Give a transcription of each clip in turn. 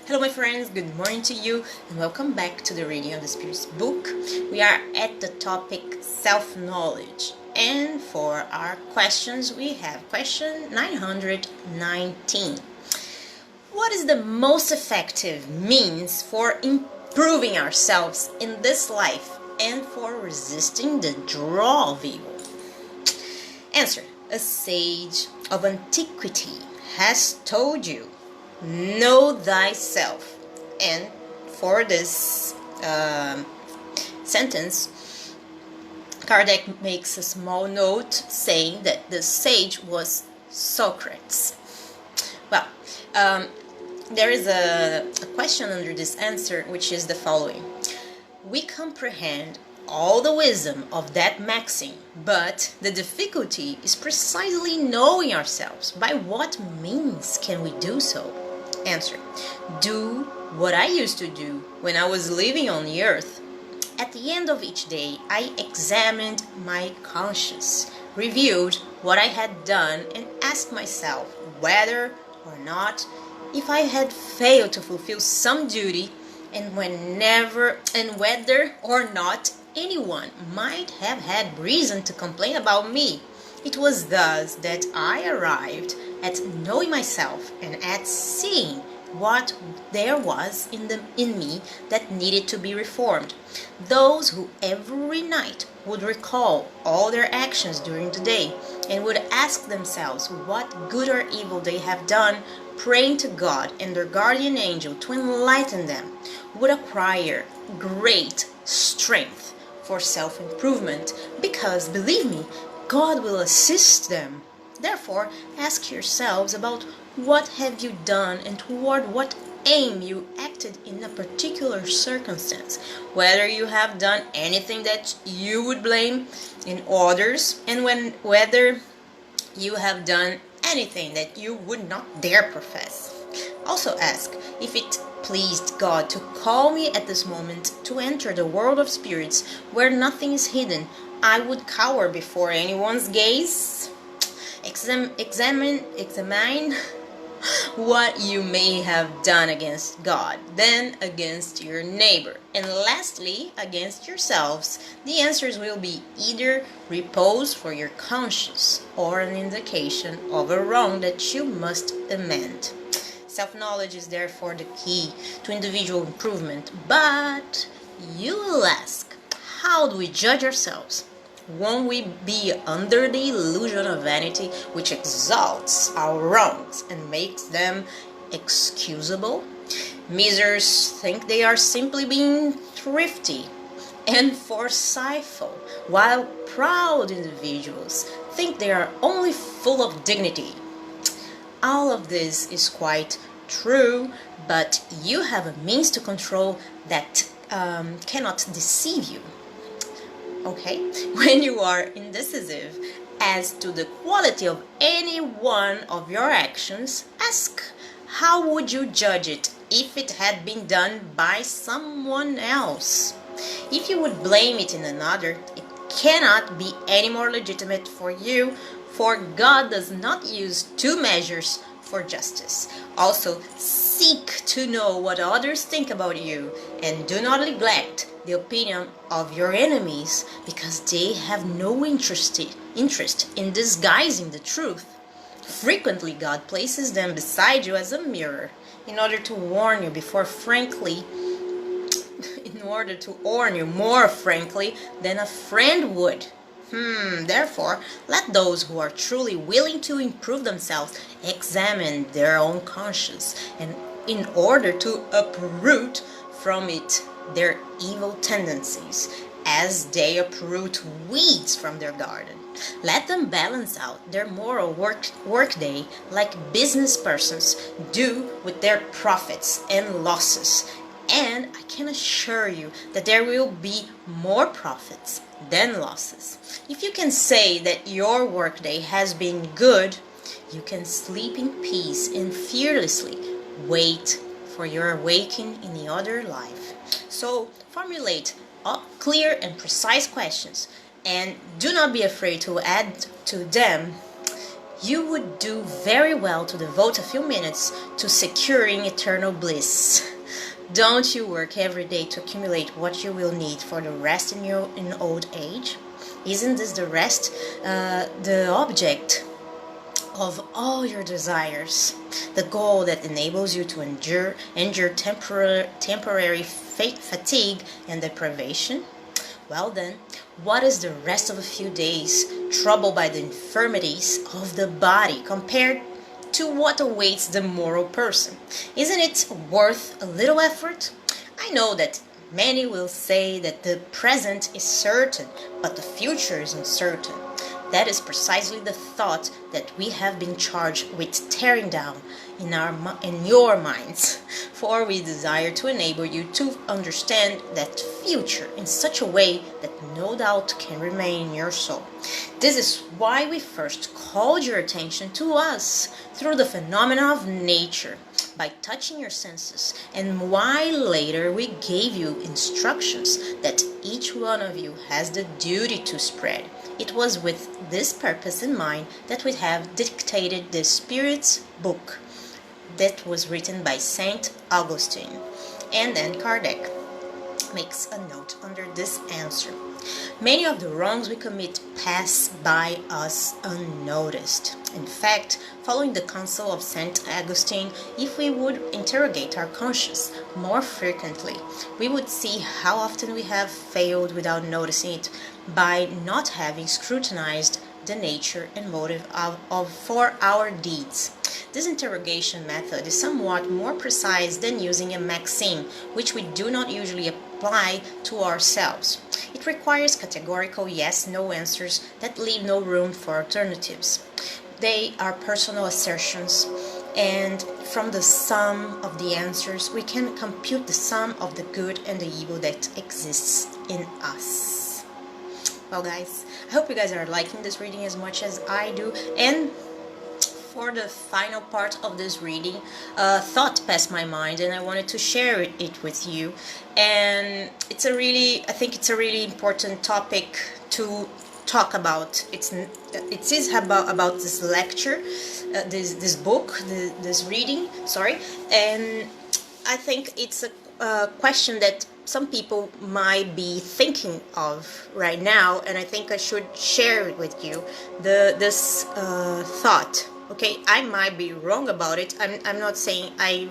Hello my friends, good morning to you and welcome back to the Reading of the Spirit's book. We are at the topic self-knowledge, and for our questions we have question 919. What is the most effective means for improving ourselves in this life and for resisting the draw of evil? Answer: a sage of antiquity has told you, know thyself. And for this sentence, Kardec makes a small note saying that the sage was Socrates. Well, there is a question under this answer, which is the following. We comprehend all the wisdom of that maxim, but the difficulty is precisely knowing ourselves. By what means can we do so? Answer: do what I used to do when I was living on the earth. At the end of each day, I examined my conscience, reviewed what I had done, and asked myself whether or not, if I had failed to fulfill some duty, and whether or not anyone might have had reason to complain about me. It was thus that I arrived at knowing myself and at seeing what there was in me that needed to be reformed. Those who every night would recall all their actions during the day and would ask themselves what good or evil they have done, praying to God and their guardian angel to enlighten them, would acquire great strength for self-improvement, because, believe me, God will assist them. Therefore, ask yourselves about what have you done and toward what aim you acted in a particular circumstance, whether you have done anything that you would blame in others, and whether you have done anything that you would not dare profess. Also ask if it pleased God to call me at this moment to enter the world of spirits where nothing is hidden. I would cower before anyone's gaze. Examine what you may have done against God, then against your neighbor, and lastly against yourselves. The answers will be either repose for your conscience or an indication of a wrong that you must amend. Self-knowledge is therefore the key to individual improvement. But you will ask, how do we judge ourselves? Won't we be under the illusion of vanity, which exalts our wrongs and makes them excusable? Misers think they are simply being thrifty and forceful, while proud individuals think they are only full of dignity. All of this is quite true, but you have a means to control that cannot deceive you. Okay? When you are indecisive as to the quality of any one of your actions, ask, how would you judge it if it had been done by someone else? If you would blame it in another, it cannot be any more legitimate for you, for God does not use two measures for justice. Also, seek to know what others think about you, and do not neglect the opinion of your enemies, because they have no interest in disguising the truth. Frequently, God places them beside you as a mirror, in order to warn you more frankly than a friend would. Therefore, let those who are truly willing to improve themselves examine their own conscience, and in order to uproot from it their evil tendencies, as they uproot weeds from their garden. Let them balance out their moral workday like business persons do with their profits and losses, and I can assure you that there will be more profits than losses. If you can say that your workday has been good, you can sleep in peace and fearlessly wait for your awakening in the other life. So formulate clear and precise questions, and do not be afraid to add to them you would do very well to devote a few minutes to securing eternal bliss. Don't you work every day to accumulate what you will need for the rest in old age? Isn't this the rest, the object of all your desires, the goal that enables you to endure temporary fatigue and deprivation? Well then, what is the rest of a few days troubled by the infirmities of the body compared to what awaits the moral person? Isn't it worth a little effort? I know that many will say that the present is certain, but the future is uncertain. That is precisely the thought that we have been charged with tearing down in your minds, for we desire to enable you to understand that future in such a way that no doubt can remain in your soul. This is why we first called your attention to us through the phenomena of nature, by touching your senses, and why later we gave you instructions that each one of you has the duty to spread. It was with this purpose in mind that we have dictated the Spirit's book that was written by Saint Augustine. And then Kardec makes a note under this answer. Many of the wrongs we commit pass by us unnoticed. In fact, following the counsel of Saint Augustine, if we would interrogate our conscience more frequently, we would see how often we have failed without noticing it by not having scrutinized the nature and motive for our deeds. This interrogation method is somewhat more precise than using a maxim, which we do not usually apply to ourselves. It requires categorical yes-no answers that leave no room for alternatives. They are personal assertions, and from the sum of the answers, we can compute the sum of the good and the evil that exists in us. Well, guys, I hope you guys are liking this reading as much as I do, and for the final part of this reading, a thought passed my mind and I wanted to share it with you. And I think it's a really important topic to talk about. It is about this lecture, this book, this reading, and I think it's a question that some people might be thinking of right now, and I think I should share it with you, this thought. Okay, I might be wrong about it. I'm not saying I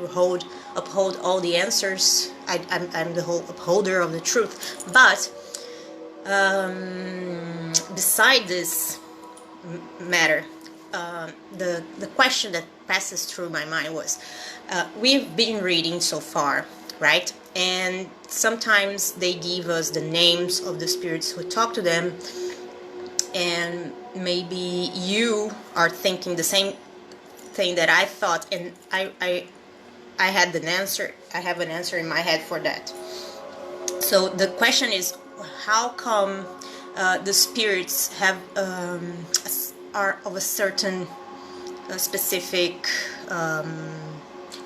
uphold all the answers. I'm the whole upholder of the truth. But beside this matter, the question that passes through my mind was, we've been reading so far, right? And sometimes they give us the names of the spirits who talk to them, and maybe you are thinking the same thing that I thought, and I had an answer. I have an answer in my head for that. So the question is, how come the spirits are of a certain specific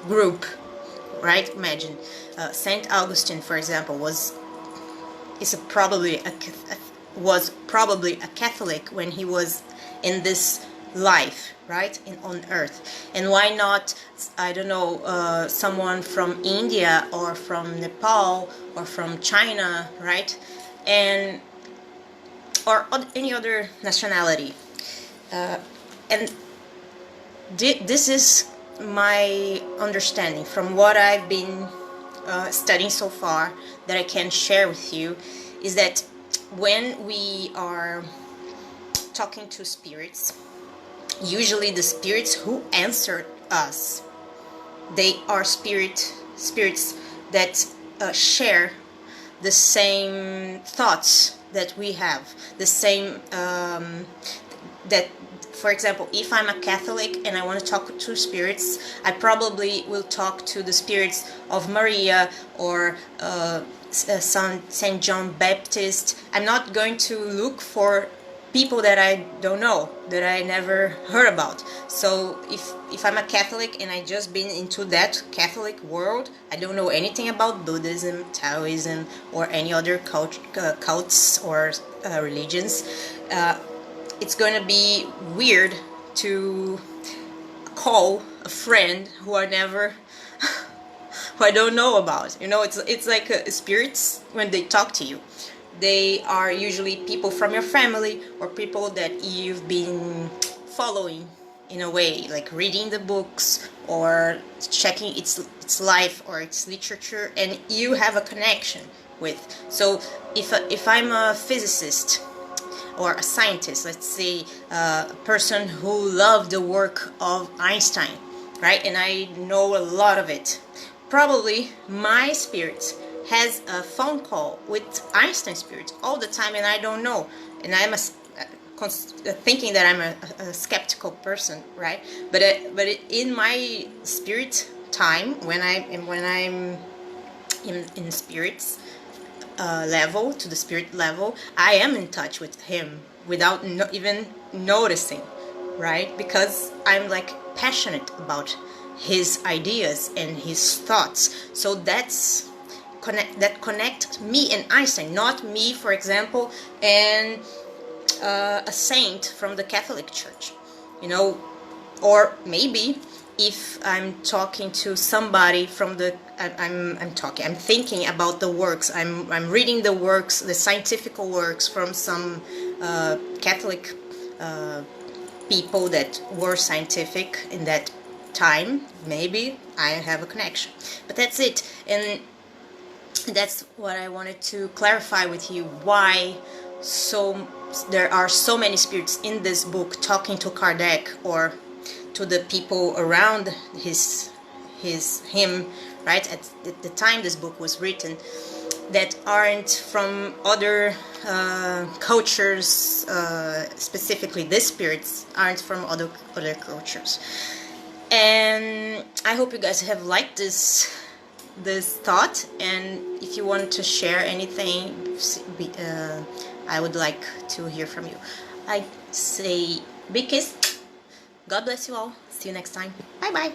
group, right? Imagine Saint Augustine, for example, was probably a Catholic when he was in this life, right, on earth. And why not, I don't know, someone from India or from Nepal or from China, right, or any other nationality. And this is my understanding from what I've been studying so far, that I can share with you, is that when we are talking to spirits, usually the spirits who answer us, they are spirits that share the same thoughts that we have, the same that, for example, if I'm a Catholic and I want to talk to spirits, I probably will talk to the spirits of Maria or Saint John Baptist. I'm not going to look for people that I don't know, that I never heard about. So if I'm a Catholic and I just been into that Catholic world, I don't know anything about Buddhism, Taoism, or any other cults or religions, it's going to be weird to call a friend who I never who I don't know about. You know, it's like spirits when they talk to you. They are usually people from your family or people that you've been following in a way, like reading the books or checking its life or its literature, and you have a connection with. So if I'm a physicist or a scientist, let's say a person who loved the work of Einstein, right, and I know a lot of it, probably my spirit has a phone call with Einstein spirit all the time, and I don't know, and I'm thinking that I'm a skeptical person, right? But in my spirit time, when I'm in spirits level, to the spirit level, I am in touch with him without even noticing, right? Because I'm like passionate about his ideas and his thoughts. So that connect me and Einstein, not me, for example, and a saint from the Catholic Church, you know. Or maybe if I'm talking to somebody from the I'm thinking about the works, I'm reading the works, the scientific works from some Catholic people that were scientific in that time, maybe I have a connection. But that's it, and that's what I wanted to clarify with you, why there are so many spirits in this book talking to Kardec or to the people around him, right, at the time this book was written, that aren't from other cultures. Specifically, these spirits aren't from other cultures. And I hope you guys have liked this thought, and if you want to share anything, I would like to hear from you. I say big kiss. God bless you all. See you next time. Bye bye.